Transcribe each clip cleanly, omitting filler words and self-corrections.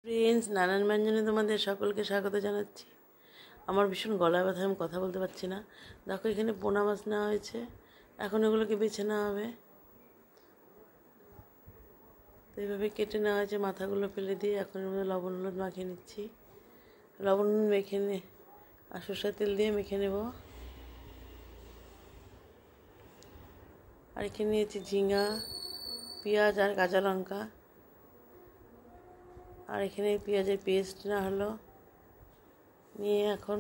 Friends, নানান ব্যঞ্জনে তোমাদের সকলকে স্বাগত জানাচ্ছি। আমার ভীষণ গলা ব্যথা, আমি কথা বলতে পারছি না। দেখো, এখানে পোনা মাছ নেওয়া হয়েছে, এখন এগুলোকে বেছে নেওয়া হবে। তো এইভাবে কেটে নেওয়া হয়েছে, মাথাগুলো ফেলে দিয়ে এখন এর মধ্যে লবণ হলুদ মাখিয়ে নিচ্ছি। লবণ মেখে আর সরষের তেল দিয়ে মেখে নেব। আর এখানে নিয়েছি ঝিঙা, পেঁয়াজ আর কাঁচা লঙ্কা। আর এখানে পেঁয়াজের পেস্ট না হলো নিয়ে এখন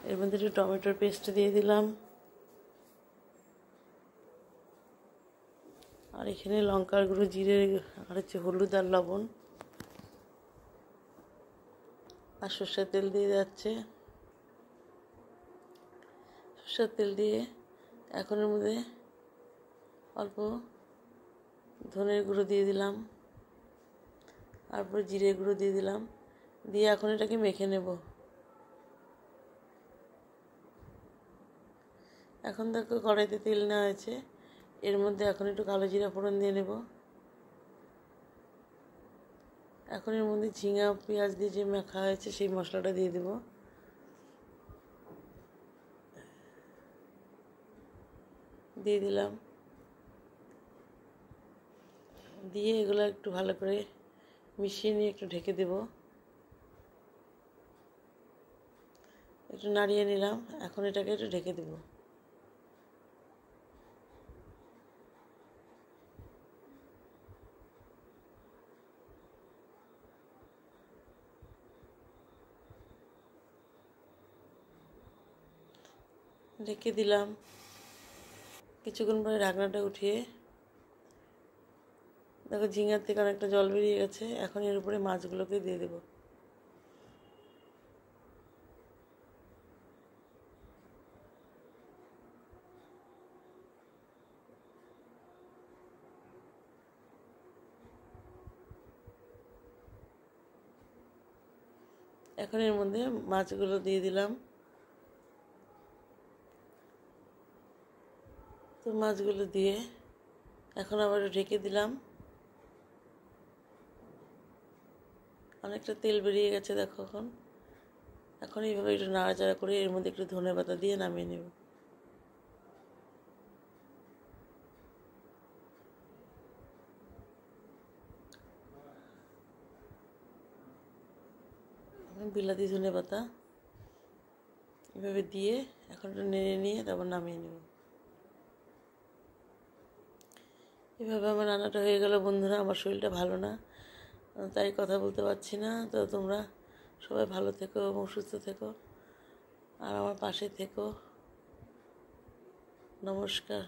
এর মধ্যে একটু টমেটোর পেস্ট দিয়ে দিলাম। আর এখানে লঙ্কার গুঁড়ো, জিরে আর হলুদ আর লবণ আর সরষের তেল দিয়ে যাচ্ছে। সরষের তেল দিয়ে এখন এর মধ্যে অল্প ধনের গুঁড়ো দিয়ে দিলাম, তারপর জিরে গুঁড়ো দিয়ে দিলাম, দিয়ে এখন এটাকে মেখে নেব। এখন দেখো কড়াইতে তেল নেওয়া হয়েছে, এর মধ্যে এখন একটু কালো জিরা ফোড়ন দিয়ে নেব। এখন এর মধ্যে ঝিঙা পেঁয়াজ দিয়ে যে মাখা হয়েছে সেই মশলাটা দিয়ে দেব। দিয়ে দিলাম, দিয়ে এগুলো একটু ভালো করে মিশিয়ে নিয়ে একটু ঢেকে দেব। একটু নাড়িয়ে নিলাম, এখন এটাকে একটু ঢেকে দেব। ঢেকে দিলাম, কিছুক্ষণ পরে ঢাকনাটা উঠিয়ে দেখো ঝিঙার থেকে অনেকটা জল বেরিয়ে গেছে। এখন এর উপরে মাছগুলোকে দিয়ে দেব। এখন এর মধ্যে মাছগুলো দিয়ে দিলাম। তো মাছগুলো দিয়ে এখন আবার ঢেকে দিলাম। অনেকটা তেল বেরিয়ে গেছে দেখো। এখন এইভাবে একটু নাড়াচাড়া করে এর মধ্যে একটু ধনেপাতা দিয়ে নামিয়ে নেব। বিলাতি ধনেপাতা এভাবে দিয়ে এখন একটু নেড়ে নিয়ে তারপর নামিয়ে নেব। এভাবে আমার রান্নাটা হয়ে গেল। বন্ধুরা, আমার শরীরটা ভালো না, তাই কথা বলতে পারছি না। তো তোমরা সবাই ভালো থেকো এবং সুস্থ থেকো, আর আমার পাশে থেকো। নমস্কার।